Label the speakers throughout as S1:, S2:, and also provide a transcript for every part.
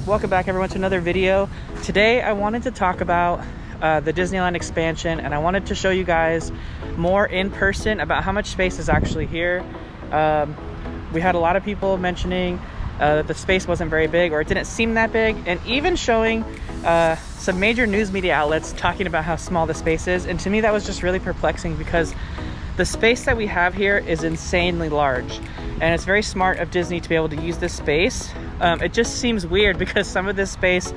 S1: Welcome back everyone to another video. Today I wanted to talk about the Disneyland expansion, and I wanted to show you guys more in person about how much space is actually here. We had a lot of people mentioning that the space wasn't very big, or it didn't seem that big, and even showing some major news media outlets talking about how small the space is. And to me that was just really perplexing, because the space that we have here is insanely large, and it's very smart of Disney to be able to use this space. It just seems weird because some of this space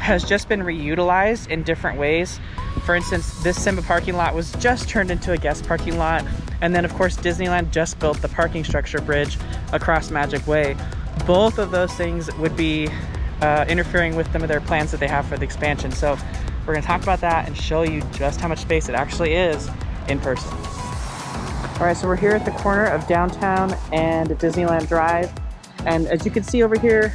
S1: has just been reutilized in different ways. For instance, this Simba parking lot was just turned into a guest parking lot, and then of course Disneyland just built the parking structure bridge across Magic Way. Both of those things would be interfering with some of their plans that they have for the expansion. So we're going to talk about that and show you just how much space it actually is in person. All right, so we're here at the corner of Downtown and Disneyland Drive. And as you can see over here,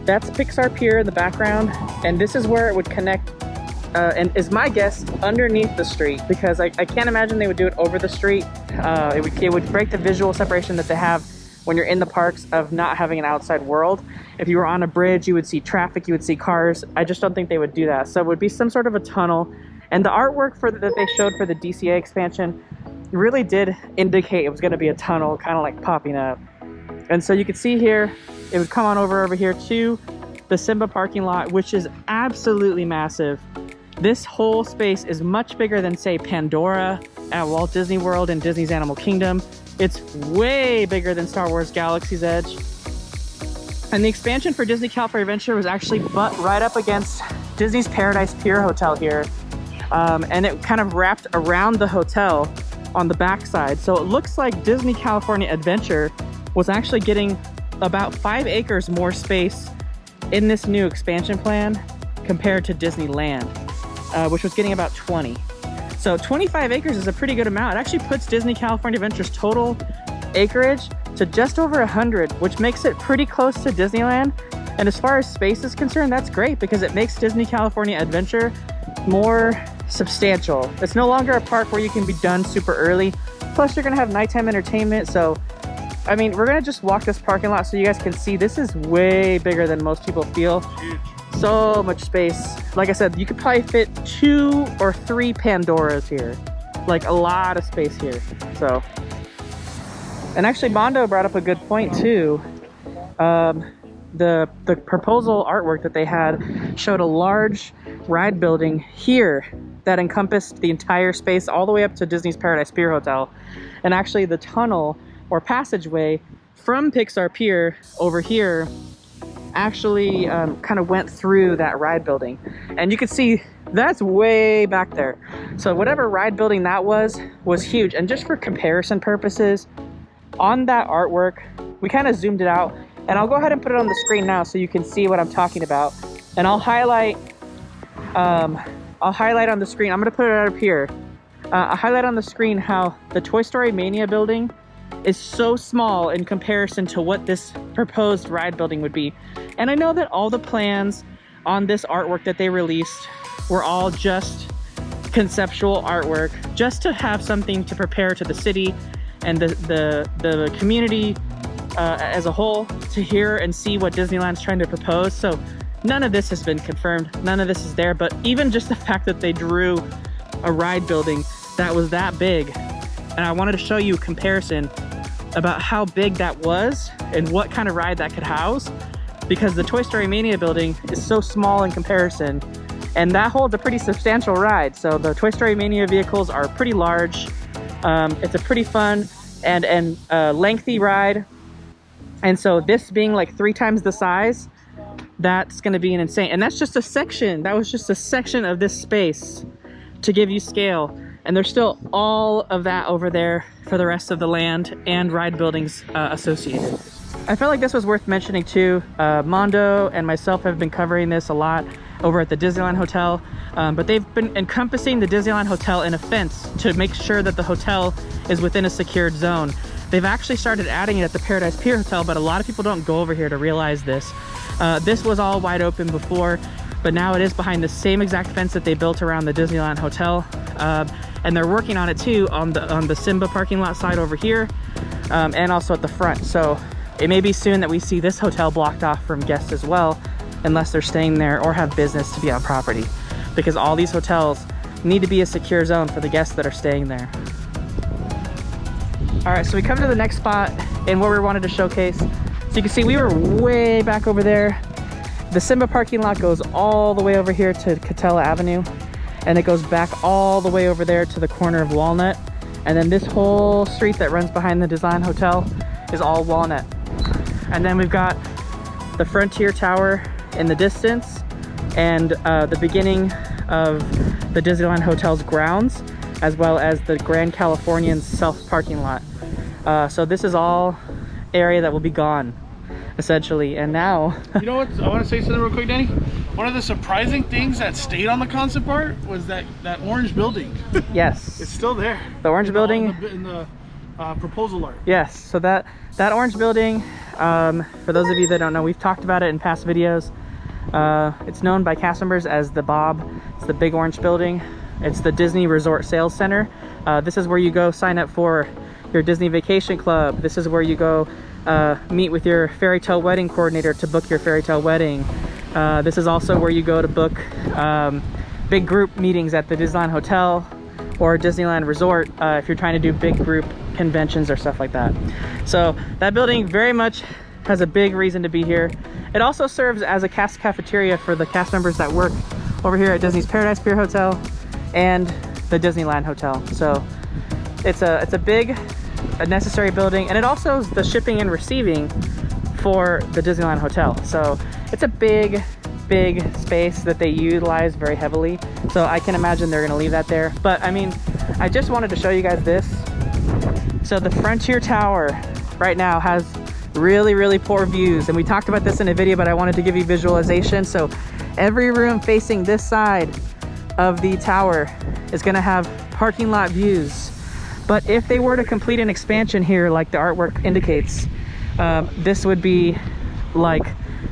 S1: that's Pixar Pier in the background. And this is where it would connect, and is my guess, underneath the street, because I can't imagine they would do it over the street. It would break the visual separation that they have when you're in the parks of not having an outside world. If you were on a bridge, you would see traffic, you would see cars. I just don't think they would do that. So it would be some sort of a tunnel. And the artwork that they showed for the DCA expansion really did indicate it was going to be a tunnel, kind of like popping up. And so you can see here, it would come on over here to the Simba parking lot, which is absolutely massive. This whole space is much bigger than, say, Pandora at Walt Disney World and Disney's Animal Kingdom. It's way bigger than Star Wars Galaxy's Edge. And the expansion for Disney California Adventure was actually butt right up against Disney's Paradise Pier Hotel here. And it kind of wrapped around the hotel on the backside. So it looks like Disney California Adventure was actually getting about 5 acres more space in this new expansion plan compared to Disneyland, which was getting about 20. So 25 acres is a pretty good amount. It actually puts Disney California Adventure's total acreage to just over 100, which makes it pretty close to Disneyland. And as far as space is concerned, that's great, because it makes Disney California Adventure more substantial. It's no longer a park where you can be done super early. Plus you're gonna have nighttime entertainment. So I mean, we're gonna just walk this parking lot so you guys can see this is way bigger than most people feel. Huge. So much space. Like I said, you could probably fit 2 or 3 Pandoras here. Like a lot of space here. So, and actually Mondo brought up a good point too. The proposal artwork that they had showed a large ride building here that encompassed the entire space all the way up to Disney's Paradise Pier Hotel. And actually the tunnel or passageway from Pixar Pier over here actually kind of went through that ride building. And you can see that's way back there. So whatever ride building that was huge. And just for comparison purposes, on that artwork, we kind of zoomed it out. And I'll go ahead and put it on the screen now so you can see what I'm talking about. And I'll highlight on the screen. I'm gonna put it up here. I'll highlight on the screen how the Toy Story Mania building is so small in comparison to what this proposed ride building would be. And I know that all the plans on this artwork that they released were all just conceptual artwork, just to have something to prepare to the city and the community as a whole to hear and see what Disneyland's trying to propose. So none of this has been confirmed, none of this is there. But even just the fact that they drew a ride building that was that big, and I wanted to show you a comparison about how big that was and what kind of ride that could house, because the Toy Story Mania building is so small in comparison, and that holds a pretty substantial ride. So the Toy Story Mania vehicles are pretty large. It's a pretty fun and lengthy ride. And so this being like 3 times the size, that's going to be an insane. And that's just a section. That was just a section of this space to give you scale. And there's still all of that over there for the rest of the land and ride buildings associated. I felt like this was worth mentioning too. Mondo and myself have been covering this a lot over at the Disneyland Hotel, but they've been encompassing the Disneyland Hotel in a fence to make sure that the hotel is within a secured zone. They've actually started adding it at the Paradise Pier Hotel, but a lot of people don't go over here to realize this. This was all wide open before, but now it is behind the same exact fence that they built around the Disneyland Hotel. And they're working on it too on the Simba parking lot side over here, and also at the front. So it may be soon that we see this hotel blocked off from guests as well. unless they're staying there or have business to be on property, because all these hotels need to be a secure zone for the guests that are staying there. All right, so we come to the next spot and what we wanted to showcase. So you can see we were way back over there. The Simba parking lot goes all the way over here to Catella Avenue, and it goes back all the way over there to the corner of Walnut. And then this whole street that runs behind the Disneyland Hotel is all Walnut. And then we've got the Frontier Tower in the distance, and the beginning of the Disneyland Hotel's grounds, as well as the Grand Californian South parking lot. So this is all area that will be gone, essentially. And now
S2: you know what, I want to say something real quick, Danny. One of the surprising things that stayed on the concept art was that orange building.
S1: Yes,
S2: it's still there.
S1: The orange building
S2: in the proposal art.
S1: Yes, so that orange building, for those of you that don't know, we've talked about it in past videos. It's known by cast members as the Bob. It's the big orange building. It's the Disney Resort Sales Center. This is where you go sign up for your Disney Vacation Club. This is where you go meet with your fairy tale wedding coordinator to book your fairy tale wedding. This is also where you go to book big group meetings at the Disneyland Hotel or Disneyland Resort if you're trying to do big group conventions or stuff like that. So that building very much has a big reason to be here. It also serves as a cast cafeteria for the cast members that work over here at Disney's Paradise Pier Hotel and the Disneyland Hotel. So it's a big, a necessary building, and it also is the shipping and receiving for the Disneyland Hotel. So it's a big space that they utilize very heavily. So I can imagine they're gonna leave that there. But I mean, I just wanted to show you guys this. So the Frontier Tower right now has really poor views, and we talked about this in a video, but I wanted to give you visualization. So every room facing this side of the tower is going to have parking lot views. But if they were to complete an expansion here like the artwork indicates, this would be like,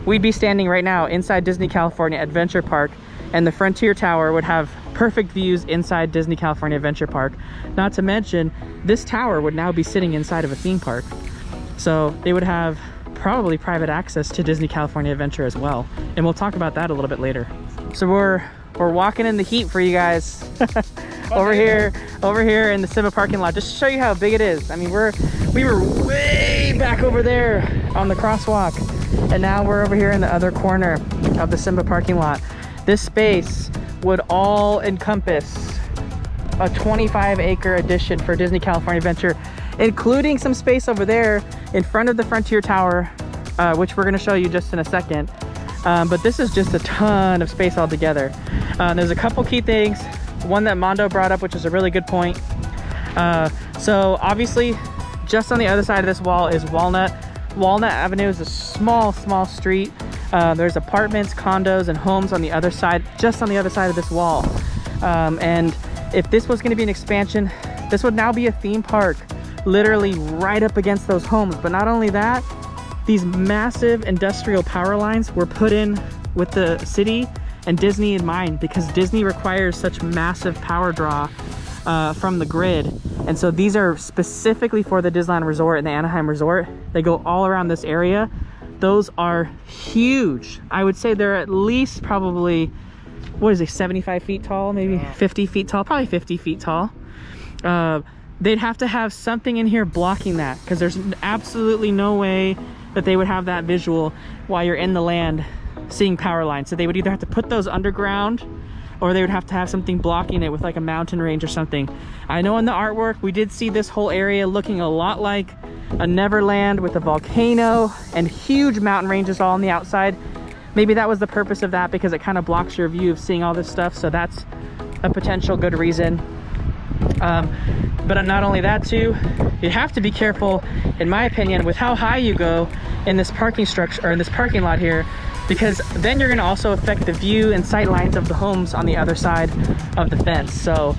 S1: we'd be standing right now inside Disney California Adventure Park, and the Frontier Tower would have perfect views inside Disney California Adventure Park. Not to mention, this tower would now be sitting inside of a theme park. So they would have probably private access to Disney California Adventure as well. And we'll talk about that a little bit later. So we're walking in the heat for you guys over here in the Simba parking lot, just to show you how big it is. I mean, we were way back over there on the crosswalk, and now we're over here in the other corner of the Simba parking lot. This space would all encompass a 25-acre addition for Disney California Adventure, including some space over there in front of the Frontier Tower, which we're going to show you just in a second. But this is just a ton of space altogether. There's a couple key things. One that Mondo brought up, which is a really good point. So obviously, just on the other side of this wall is Walnut. Walnut Avenue is a small street. There's apartments, condos, and homes on the other side, just on the other side of this wall. And if this was going to be an expansion, this would now be a theme park, literally right up against those homes. But not only that, these massive industrial power lines were put in with the city and Disney in mind, because Disney requires such massive power draw from the grid. And so these are specifically for the Disneyland Resort and the Anaheim Resort. They go all around this area. Those are huge. I would say they're at least probably, what is it, 75 feet tall, maybe 50 feet tall, probably 50 feet tall. They'd have to have something in here blocking that, because there's absolutely no way that they would have that visual while you're in the land seeing power lines. So they would either have to put those underground, or they would have to have something blocking it with like a mountain range or something. I know in the artwork we did see this whole area looking a lot like a Neverland with a volcano and huge mountain ranges all on the outside. Maybe that was the purpose of that, because it kind of blocks your view of seeing all this stuff. So that's a potential good reason. But not only that too, you have to be careful, in my opinion, with how high you go in this parking structure, or in this parking lot here, because then you're going to also affect the view and sight lines of the homes on the other side of the fence. So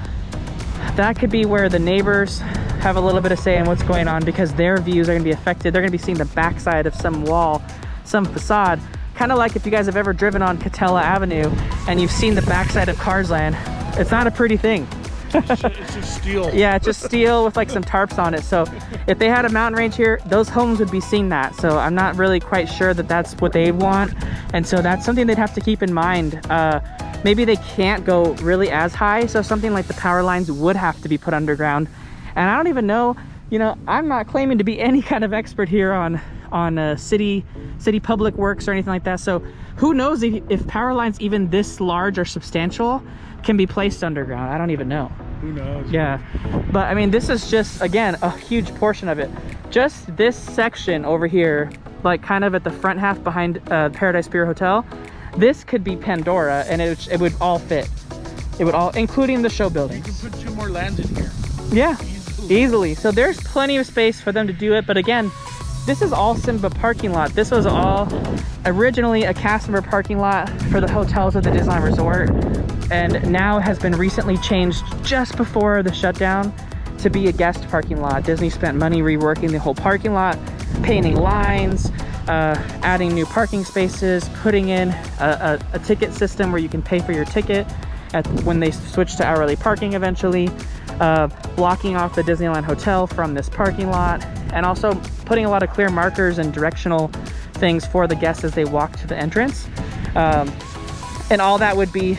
S1: that could be where the neighbors have a little bit of say in what's going on, because their views are going to be affected. They're going to be seeing the backside of some wall, some facade, kind of like if you guys have ever driven on Catella Avenue and you've seen the backside of Cars Land. It's not a pretty thing.
S2: It's just steel.
S1: Yeah, it's just steel with like some tarps on it. So if they had a mountain range here, those homes would be seeing that. So I'm not really quite sure that that's what they want. And so that's something they'd have to keep in mind. Maybe they can't go really as high. So something like the power lines would have to be put underground. And I don't even know, you know, I'm not claiming to be any kind of expert here on city public works or anything like that. So who knows if power lines even this large or substantial can be placed underground. I don't even know.
S2: Who knows?
S1: Yeah, but I mean, this is just, again, a huge portion of it. Just this section over here, like kind of at the front half behind Paradise Pier Hotel, this could be Pandora, and it would all fit. It would all, including the show buildings.
S2: You can put 2 more lands in here.
S1: Yeah, easily. So there's plenty of space for them to do it. But again, this is all Simba Parking Lot. This was all originally a cast member parking lot for the hotels at the Disneyland Resort, and now has been recently changed just before the shutdown to be a guest parking lot. Disney spent money reworking the whole parking lot, painting lines, adding new parking spaces, putting in a ticket system where you can pay for your ticket when they switch to hourly parking eventually, blocking off the Disneyland Hotel from this parking lot, and also putting a lot of clear markers and directional things for the guests as they walk to the entrance. And all that would be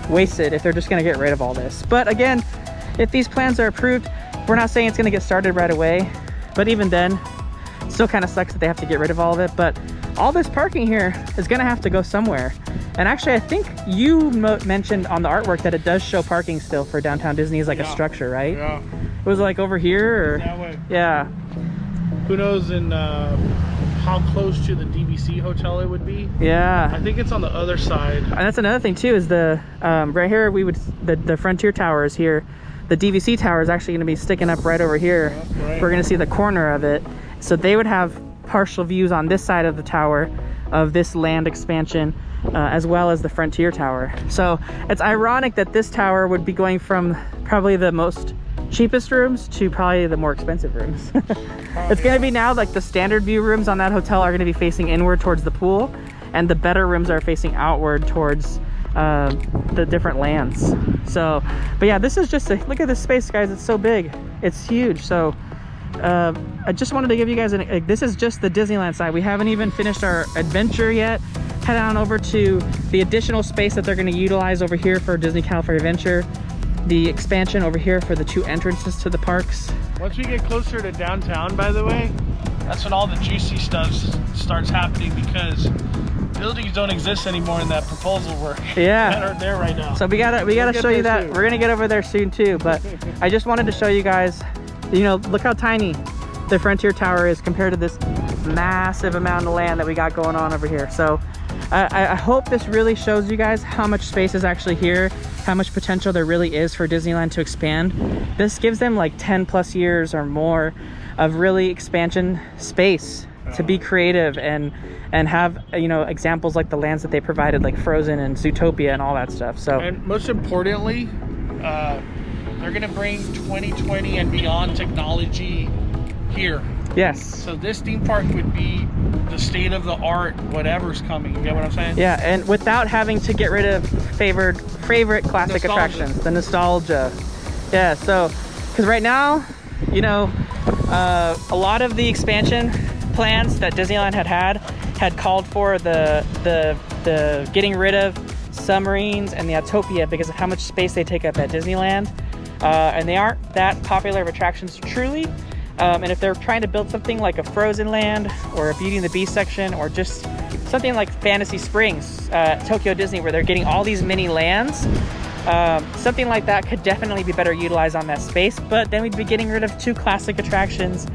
S1: wasted if they're just going to get rid of all this. But again, if these plans are approved, we're not saying it's going to get started right away, but even then, it still kind of sucks that they have to get rid of all of it. But all this parking here is going to have to go somewhere. And actually, I think you mentioned on the artwork that it does show parking still for Downtown Disney as like a structure, right?
S2: Yeah.
S1: It was like over here, or
S2: that way.
S1: Yeah.
S2: Who knows in how close to the DVC hotel it would be?
S1: Yeah.
S2: I think it's on the other side.
S1: And that's another thing too, is the right here the Frontier Tower is here. The DVC tower is actually going to be sticking up right over here.
S2: Yeah, right.
S1: We're going to see the corner of it. So they would have partial views on this side of the tower of this land expansion, as well as the Frontier Tower. So it's ironic that this tower would be going from probably the most cheapest rooms to probably the more expensive rooms. It's going to be now like the standard view rooms on that hotel are going to be facing inward towards the pool, and the better rooms are facing outward towards the different lands. So, but yeah, this is just look at this space, guys. It's so big, it's huge. So I just wanted to give you guys this is just the Disneyland side. We haven't even finished our adventure yet. Head on over to the additional space that they're going to utilize over here for Disney California Adventure, the expansion over here for the 2 entrances to the parks.
S2: Once we get closer to downtown, by the way, that's when all the juicy stuff starts happening, because buildings don't exist anymore in that proposal work.
S1: Yeah,
S2: that are there right now.
S1: So we gotta show you that soon. We're gonna get over there soon too, but I just wanted to show you guys, you know, look how tiny the Frontier Tower is compared to this massive amount of land that we got going on over here. So I hope this really shows you guys how much space is actually here, how much potential there really is for Disneyland to expand. This gives them like 10 plus years or more of really expansion space to be creative and have, you know, examples like the lands that they provided, like Frozen and Zootopia and all that stuff. So, and
S2: most importantly, they're gonna bring 2020 and beyond technology here.
S1: Yes.
S2: So this theme park would be the state of the art, whatever's coming. You get what I'm saying?
S1: Yeah, and without having to get rid of favorite classic attractions, the nostalgia. Yeah, so because right now, you know, a lot of the expansion plans that Disneyland had called for the getting rid of submarines and the Autopia because of how much space they take up at Disneyland, and they aren't that popular of attractions truly. And if they're trying to build something like a Frozen Land or a Beauty and the Beast section, or just something like Fantasy Springs, Tokyo Disney, where they're getting all these mini lands, something like that could definitely be better utilized on that space. But then we'd be getting rid of 2 classic attractions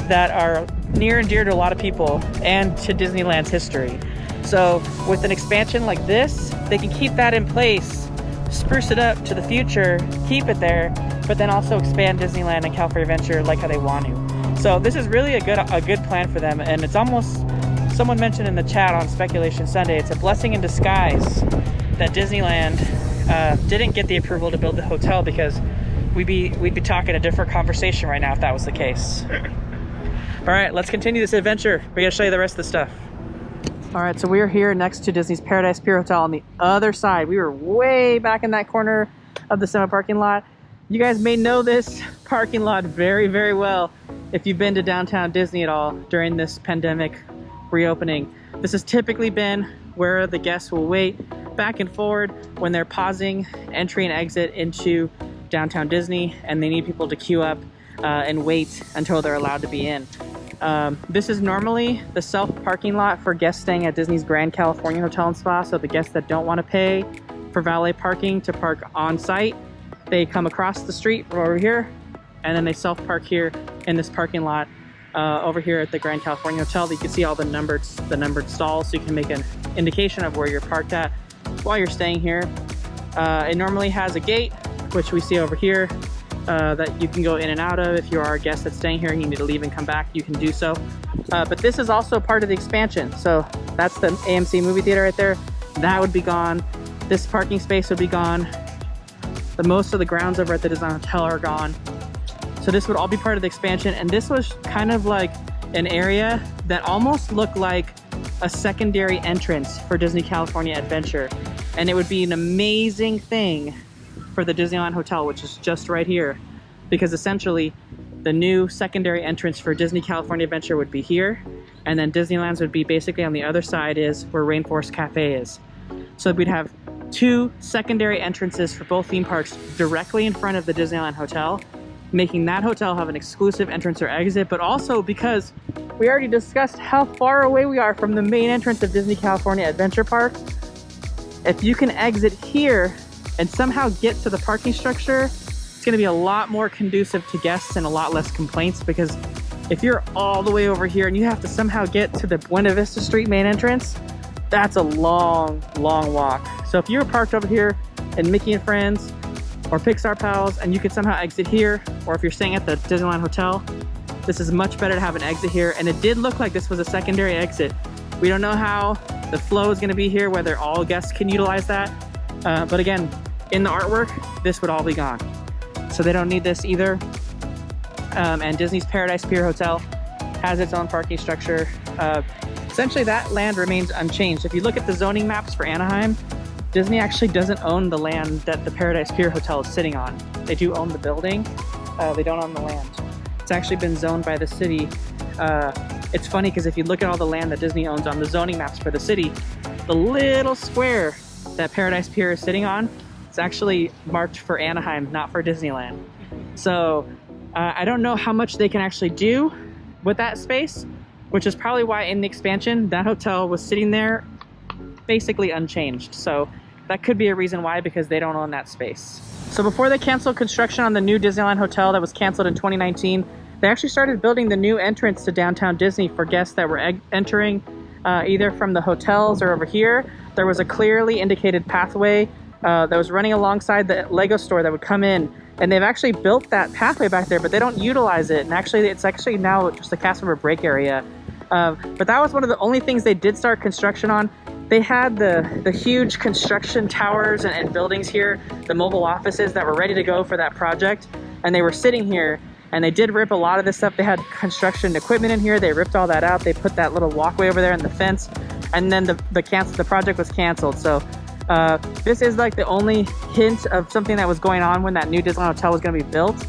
S1: that are near and dear to a lot of people and to Disneyland's history. So with an expansion like this, they can keep that in place, spruce it up to the future, keep it there, but then also expand Disneyland and California Adventure like how they want to. So this is really a good plan for them, and it's almost, someone mentioned in the chat on Speculation Sunday, it's a blessing in disguise that Disneyland didn't get the approval to build the hotel, because we'd be talking a different conversation right now if that was the case. All right, let's continue this adventure. We're gonna show you the rest of the stuff. All right, so we're here next to Disney's Paradise Pier Hotel on the other side. We were way back in that corner of the Simba Parking Lot. You guys may know this parking lot very, very well if you've been to downtown Disney at all during this pandemic reopening. This has typically been where the guests will wait back and forward when they're pausing entry and exit into downtown Disney and they need people to queue up and wait until they're allowed to be in. This is normally the self-parking lot for guests staying at Disney's Grand California Hotel and Spa. So the guests that don't want to pay for valet parking to park on site, they come across the street over here and then they self-park here in this parking lot over here at the Grand California Hotel. You can see all the numbered stalls, so you can make an indication of where you're parked at while you're staying here. It normally has a gate, which we see over here, that you can go in and out of. If you are a guest that's staying here and you need to leave and come back, you can do so. But this is also part of the expansion. So that's the AMC Movie Theater right there. That would be gone. This parking space would be gone. Most of the grounds over at the Disneyland Hotel are gone. So this would all be part of the expansion. And this was kind of like an area that almost looked like a secondary entrance for Disney California Adventure. And it would be an amazing thing for the Disneyland Hotel, which is just right here. Because essentially, the new secondary entrance for Disney California Adventure would be here. And then Disneyland's would be basically on the other side is where Rainforest Cafe is. So we'd have two secondary entrances for both theme parks directly in front of the Disneyland Hotel, making that hotel have an exclusive entrance or exit, but also because we already discussed how far away we are from the main entrance of Disney California Adventure Park. If you can exit here and somehow get to the parking structure, it's gonna be a lot more conducive to guests and a lot less complaints, because if you're all the way over here and you have to somehow get to the Buena Vista Street main entrance, that's a long, long walk. So if you're parked over here in Mickey and Friends or Pixar Pals and you can somehow exit here, or if you're staying at the Disneyland Hotel, this is much better to have an exit here. And it did look like this was a secondary exit. We don't know how the flow is gonna be here, whether all guests can utilize that. But again, in the artwork, this would all be gone. So they don't need this either. And Disney's Paradise Pier Hotel has its own parking structure. Essentially that land remains unchanged. If you look at the zoning maps for Anaheim, Disney actually doesn't own the land that the Paradise Pier Hotel is sitting on. They do own the building, they don't own the land. It's actually been zoned by the city. It's funny because if you look at all the land that Disney owns on the zoning maps for the city, the little square that Paradise Pier is sitting on, it's actually marked for Anaheim, not for Disneyland. So I don't know how much they can actually do with that space, which is probably why in the expansion, that hotel was sitting there basically unchanged. So that could be a reason why, because they don't own that space. So before they canceled construction on the new Disneyland Hotel that was canceled in 2019, they actually started building the new entrance to downtown Disney for guests that were entering either from the hotels or over here. There was a clearly indicated pathway that was running alongside the Lego store that would come in. And they've actually built that pathway back there, but they don't utilize it. And actually, it's actually now just a cast member break area. But that was one of the only things they did start construction on. They had the huge construction towers and buildings here, the mobile offices that were ready to go for that project. And they were sitting here, and they did rip a lot of this stuff. They had construction equipment in here. They ripped all that out. They put that little walkway over there and the fence. And then the project was canceled. So this is like the only hint of something that was going on when that new Disneyland Hotel was going to be built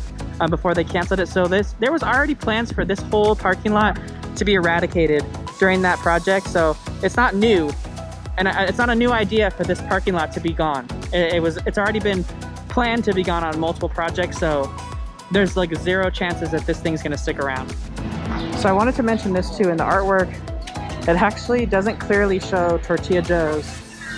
S1: before they canceled it. So there was already plans for this whole parking lot to be eradicated during that project. So it's not new, and it's not a new idea for this parking lot to be gone. It's already been planned to be gone on multiple projects. So there's like zero chances that this thing's going to stick around. So I wanted to mention this too. In the artwork, it actually doesn't clearly show Tortilla Joe's,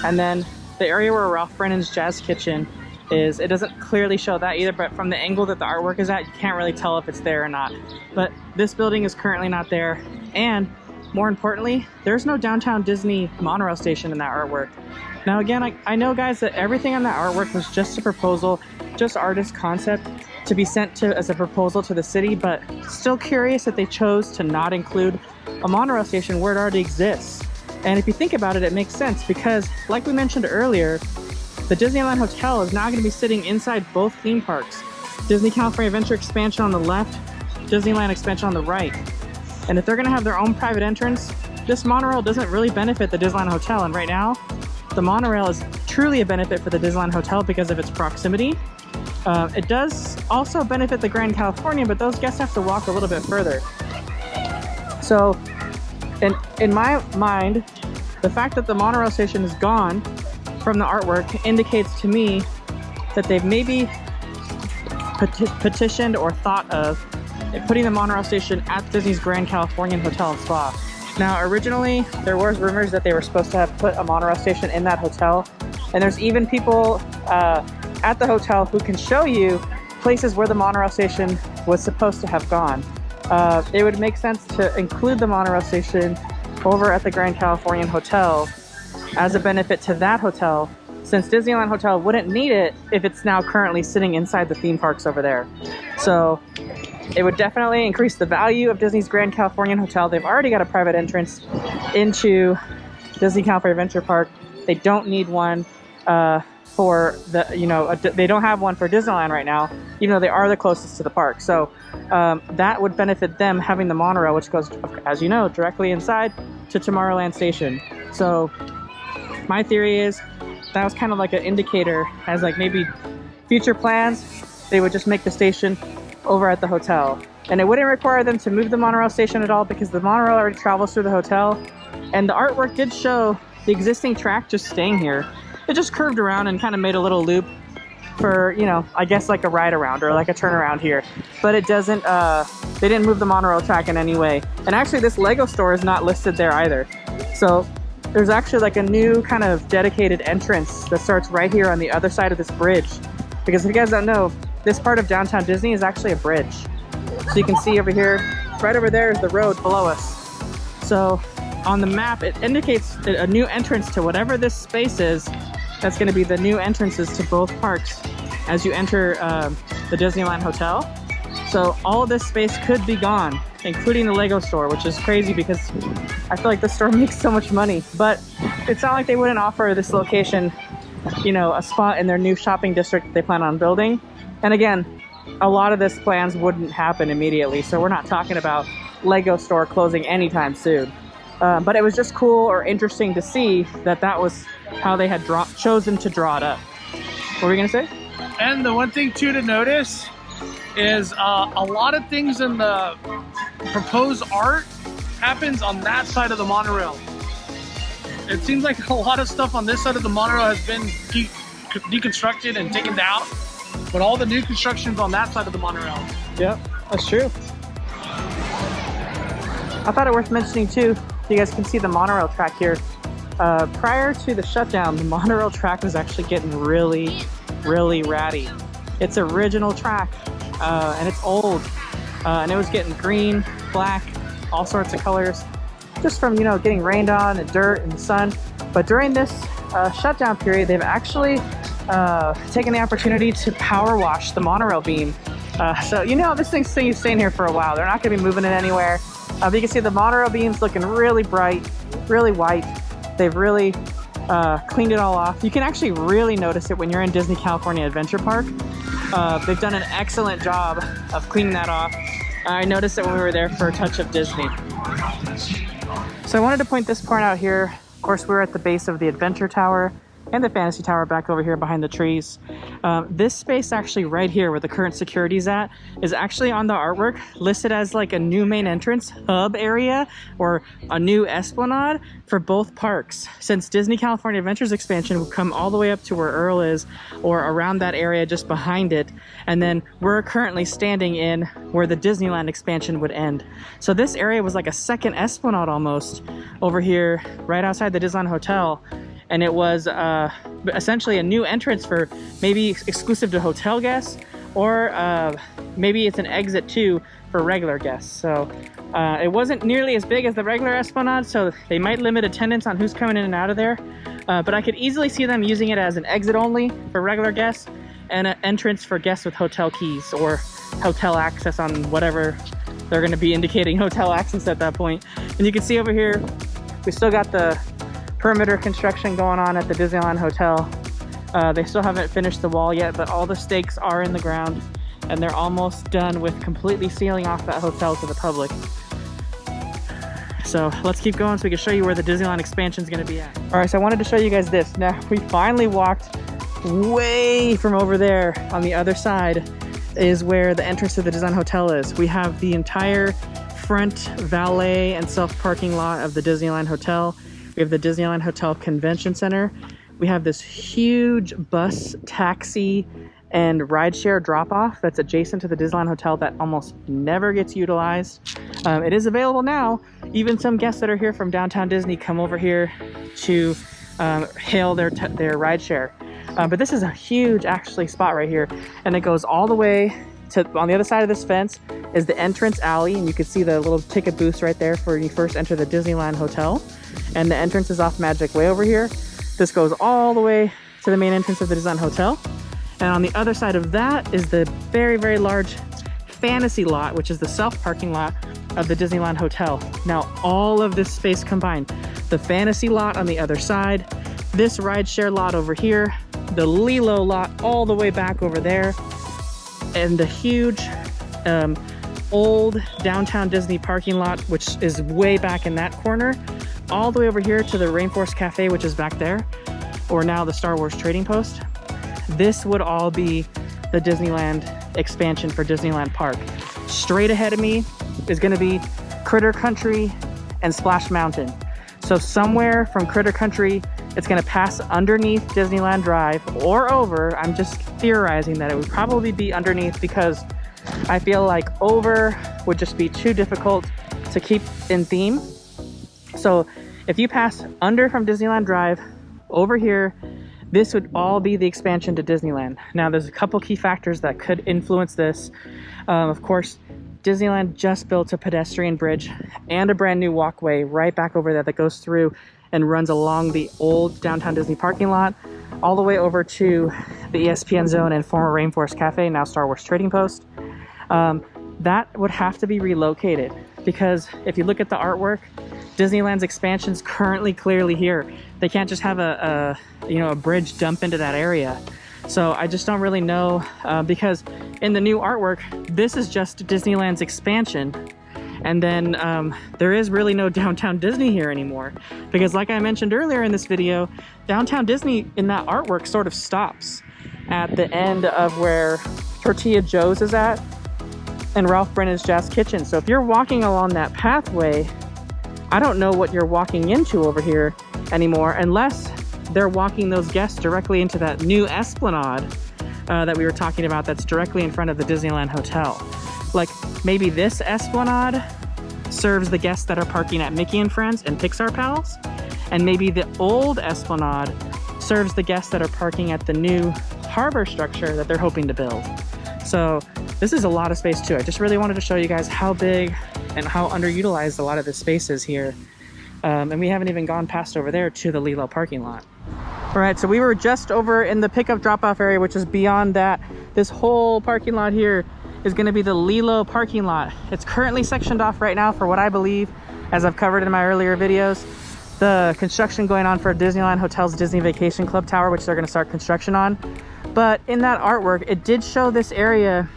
S1: and then the area where Ralph Brennan's Jazz Kitchen is, it doesn't clearly show that either, but from the angle that the artwork is at, you can't really tell if it's there or not. But this building is currently not there, and more importantly, there's no downtown Disney monorail station in that artwork. Now again, I know guys that everything on that artwork was just a proposal, just artist concept to be sent to as a proposal to the city, but still curious that they chose to not include a monorail station where it already exists. And if you think about it, it makes sense because, like we mentioned earlier, the Disneyland Hotel is now going to be sitting inside both theme parks. Disney California Adventure expansion on the left, Disneyland expansion on the right. And if they're going to have their own private entrance, this monorail doesn't really benefit the Disneyland Hotel. And right now, the monorail is truly a benefit for the Disneyland Hotel because of its proximity. It does also benefit the Grand Californian, but those guests have to walk a little bit further. So in my mind, the fact that the monorail station is gone from the artwork indicates to me that they've maybe petitioned or thought of putting the monorail station at Disney's Grand Californian Hotel and Spa. Now, originally, there was rumors that they were supposed to have put a monorail station in that hotel, and there's even people at the hotel who can show you places where the monorail station was supposed to have gone. It would make sense to include the monorail station over at the Grand Californian Hotel as a benefit to that hotel, since Disneyland Hotel wouldn't need it if it's now currently sitting inside the theme parks over there. So it would definitely increase the value of Disney's Grand Californian Hotel. They've already got a private entrance into Disney California Adventure Park. They don't need one for the, they don't have one for Disneyland right now, even though they are the closest to the park. So that would benefit them having the monorail, which goes, as you know, directly inside to Tomorrowland Station. So my theory is that was kind of like an indicator as like maybe future plans, they would just make the station over at the hotel. And it wouldn't require them to move the monorail station at all because the monorail already travels through the hotel. And the artwork did show the existing track just staying here. It just curved around and kind of made a little loop for, you know, I guess like a ride around or like a turnaround here. But it doesn't, they didn't move the monorail track in any way. And actually this Lego store is not listed there either. So there's actually like a new kind of dedicated entrance that starts right here on the other side of this bridge. Because if you guys don't know, this part of downtown Disney is actually a bridge. So you can see over here, right over there is the road below us. So on the map, it indicates a new entrance to whatever this space is. That's going to be the new entrances to both parks as you enter the Disneyland Hotel. So all of this space could be gone, including the Lego store, which is crazy because I feel like the store makes so much money. But it's not like they wouldn't offer this location, you know, a spot in their new shopping district that they plan on building. And again, a lot of this plans wouldn't happen immediately. So we're not talking about Lego store closing anytime soon. But it was just cool or interesting to see that that was how they had chosen to draw it up. What were we gonna say?
S2: And the one thing too to notice is a lot of things in the proposed art happens on that side of the monorail. It seems like a lot of stuff on this side of the monorail has been deconstructed and taken down, but all the new construction's on that side of the monorail.
S1: Yep, that's true. I thought it worth mentioning too, you guys can see the monorail track here. Prior to the shutdown, the monorail track was actually getting really ratty. It's original track, and it's old, and it was getting green, black, all sorts of colors, just from, you know, getting rained on and dirt and sun. But during this shutdown period, they've actually taken the opportunity to power wash the monorail beam. So, you know, this thing's staying here for a while. They're not going to be moving it anywhere. But you can see the monorail beam's looking really bright, really white. They've really cleaned it all off. You can actually really notice it when you're in Disney California Adventure Park. They've done an excellent job of cleaning that off. I noticed it when we were there for a touch of Disney. So I wanted to point this part out here. Of course, we're at the base of the Adventure Tower and the Fantasy Tower back over here behind the trees. This space actually right here where the current security's at is actually on the artwork listed as like a new main entrance hub area or a new esplanade for both parks, since Disney California Adventures expansion would come all the way up to where Earl is or around that area just behind it, and then we're currently standing in where the Disneyland expansion would end. So this area was like a second esplanade almost over here right outside the Disneyland Hotel. And it was essentially a new entrance for maybe exclusive to hotel guests, or maybe it's an exit too for regular guests. So it wasn't nearly as big as the regular Esplanade, so they might limit attendance on who's coming in and out of there. But I could easily see them using it as an exit only for regular guests and an entrance for guests with hotel keys or hotel access on whatever they're going to be indicating hotel access at that point. And you can see over here, we still got the perimeter construction going on at the Disneyland Hotel. They still haven't finished the wall yet, but all the stakes are in the ground and they're almost done with completely sealing off that hotel to the public. So let's keep going so we can show you where the Disneyland expansion is going to be at. All right, so I wanted to show you guys this. Now we finally walked way from over there on the other side is where the entrance to the Disneyland Hotel is. We have the entire front valet and self-parking lot of the Disneyland Hotel. We have the Disneyland Hotel Convention Center. We have this huge bus, taxi, and rideshare drop-off that's adjacent to the Disneyland Hotel that almost never gets utilized. It is available now. Even some guests that are here from downtown Disney come over here to hail their rideshare. But this is a huge actually spot right here, and it goes all the way to, on the other side of this fence is the entrance alley, and you can see the little ticket booths right there for when you first enter the Disneyland Hotel. And the entrance is off Magic Way over here. This goes all the way to the main entrance of the Disneyland Hotel. And on the other side of that is the very, very large Fantasy Lot, which is the self-parking lot of the Disneyland Hotel. Now, all of this space combined, the Fantasy Lot on the other side, this rideshare lot over here, the Lilo Lot all the way back over there, and the huge old downtown Disney parking lot, which is way back in that corner, all the way over here to the Rainforest Cafe, which is back there, or now the Star Wars Trading Post. This would all be the Disneyland expansion for Disneyland Park. Straight ahead of me is going to be Critter Country and Splash Mountain. So somewhere from Critter Country, it's going to pass underneath Disneyland Drive or over. I'm just theorizing that it would probably be underneath because I feel like over would just be too difficult to keep in theme. So if you pass under from Disneyland Drive over here, this would all be the expansion to Disneyland. Now, there's a couple key factors that could influence this. Of course, Disneyland just built a pedestrian bridge and a brand new walkway right back over there that goes through and runs along the old downtown Disney parking lot all the way over to the ESPN Zone and former Rainforest Cafe, now Star Wars Trading Post. That would have to be relocated because if you look at the artwork, Disneyland's expansion is currently clearly here. They can't just have a bridge dump into that area. So I just don't really know because in the new artwork, this is just Disneyland's expansion. And then there is really no downtown Disney here anymore. Because like I mentioned earlier in this video, downtown Disney in that artwork sort of stops at the end of where Tortilla Joe's is at and Ralph Brennan's Jazz Kitchen. So if you're walking along that pathway, I don't know what you're walking into over here anymore unless they're walking those guests directly into that new Esplanade that we were talking about that's directly in front of the Disneyland Hotel. Like maybe this Esplanade serves the guests that are parking at Mickey and Friends and Pixar Pals, and maybe the old Esplanade serves the guests that are parking at the new harbor structure that they're hoping to build. So this is a lot of space too. I just really wanted to show you guys how big and how underutilized a lot of this space is here. And we haven't even gone past over there to the Lilo Parking Lot. All right, so we were just over in the pickup drop-off area, which is beyond that. This whole parking lot here is going to be the Lilo Parking Lot. It's currently sectioned off right now for what I believe, as I've covered in my earlier videos, the construction going on for Disneyland Hotel's Disney Vacation Club Tower, which they're going to start construction on. But in that artwork, it did show this area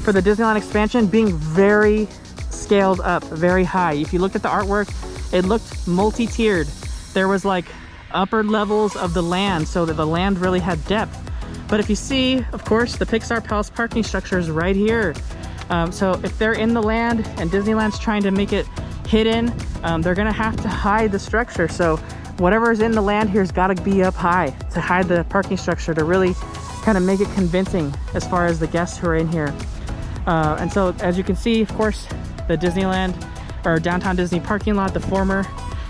S1: for the Disneyland expansion being very scaled up, very high. If you looked at the artwork, it looked multi-tiered. There was like upper levels of the land so that the land really had depth. But if you see, of course, the Pixar Palace parking structure is right here. So if they're in the land and Disneyland's trying to make it hidden, they're gonna have to hide the structure. So whatever's in the land here's gotta be up high to hide the parking structure to really kind of make it convincing as far as the guests who are in here. And so as you can see, of course, the Disneyland or downtown Disney parking lot, the former,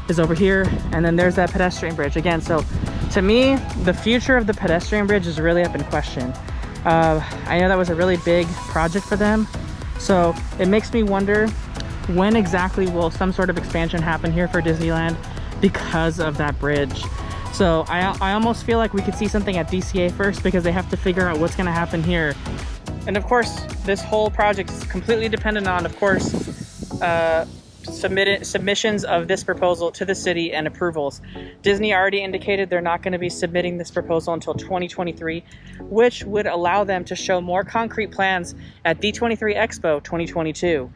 S1: is over here, and then there's that pedestrian bridge again. So to me, the future of the pedestrian bridge is really up in question. I know that was a really big project for them, so it makes me wonder when exactly will some sort of expansion happen here for Disneyland because of that bridge. So I almost feel like we could see something at DCA first because they have to figure out what's going to happen here. And of course, this whole project is completely dependent on, of course, submissions of this proposal to the city and approvals. Disney already indicated they're not going to be submitting this proposal until 2023, which would allow them to show more concrete plans at D23 Expo 2022,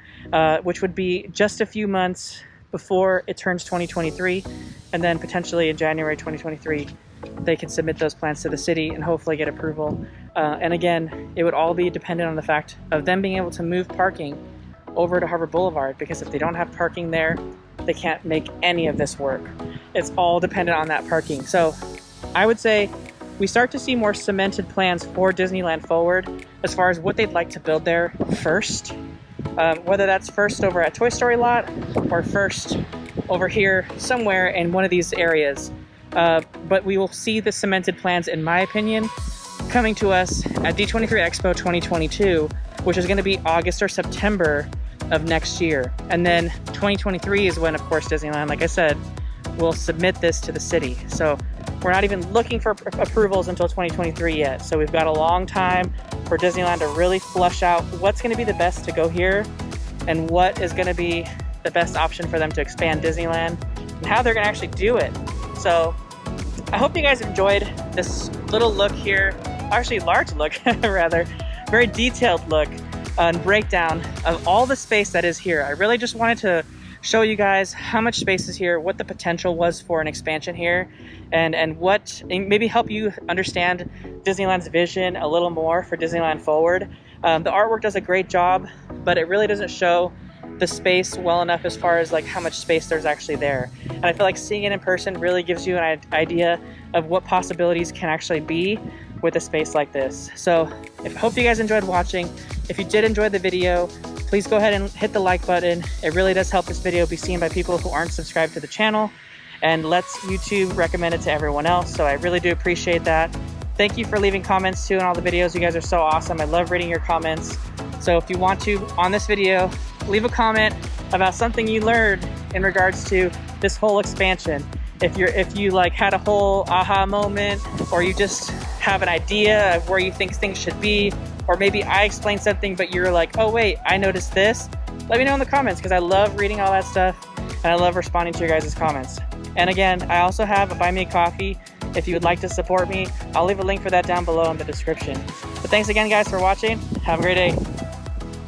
S1: which would be just a few months before it turns 2023, and then potentially in January 2023 they can submit those plans to the city and hopefully get approval. And again, it would all be dependent on the fact of them being able to move parking over to Harvard Boulevard, because if they don't have parking there, they can't make any of this work. It's all dependent on that parking. So I would say we start to see more cemented plans for Disneyland Forward as far as what they'd like to build there first. Whether that's first over at Toy Story Lot or first over here somewhere in one of these areas. But we will see the cemented plans, in my opinion, coming to us at D23 Expo 2022, which is going to be August or September of next year. And then 2023 is when, of course, Disneyland, like I said, will submit this to the city. So we're not even looking for approvals until 2023 yet. So we've got a long time for Disneyland to really flush out what's going to be the best to go here and what is going to be the best option for them to expand Disneyland and how they're going to actually do it. So I hope you guys enjoyed this little look here, actually large look rather, very detailed look and breakdown of all the space that is here. I really just wanted to show you guys how much space is here, what the potential was for an expansion here, and maybe help you understand Disneyland's vision a little more for Disneyland Forward. The artwork does a great job, but it really doesn't show the space well enough as far as like how much space there's actually there. And I feel like seeing it in person really gives you an idea of what possibilities can actually be with a space like this. So I hope you guys enjoyed watching. If you did enjoy the video, please go ahead and hit the like button. It really does help this video be seen by people who aren't subscribed to the channel and lets YouTube recommend it to everyone else. So I really do appreciate that. Thank you for leaving comments too on all the videos. You guys are so awesome. I love reading your comments. So if you want to, on this video, leave a comment about something you learned in regards to this whole expansion. If you like had a whole aha moment, or you just have an idea of where you think things should be, or maybe I explained something but you're like, oh wait, I noticed this, let me know in the comments, because I love reading all that stuff and I love responding to your guys' comments. And again, I also have a Buy Me a Coffee. If you would like to support me, I'll leave a link for that down below in the description. But thanks again guys for watching. Have a great day.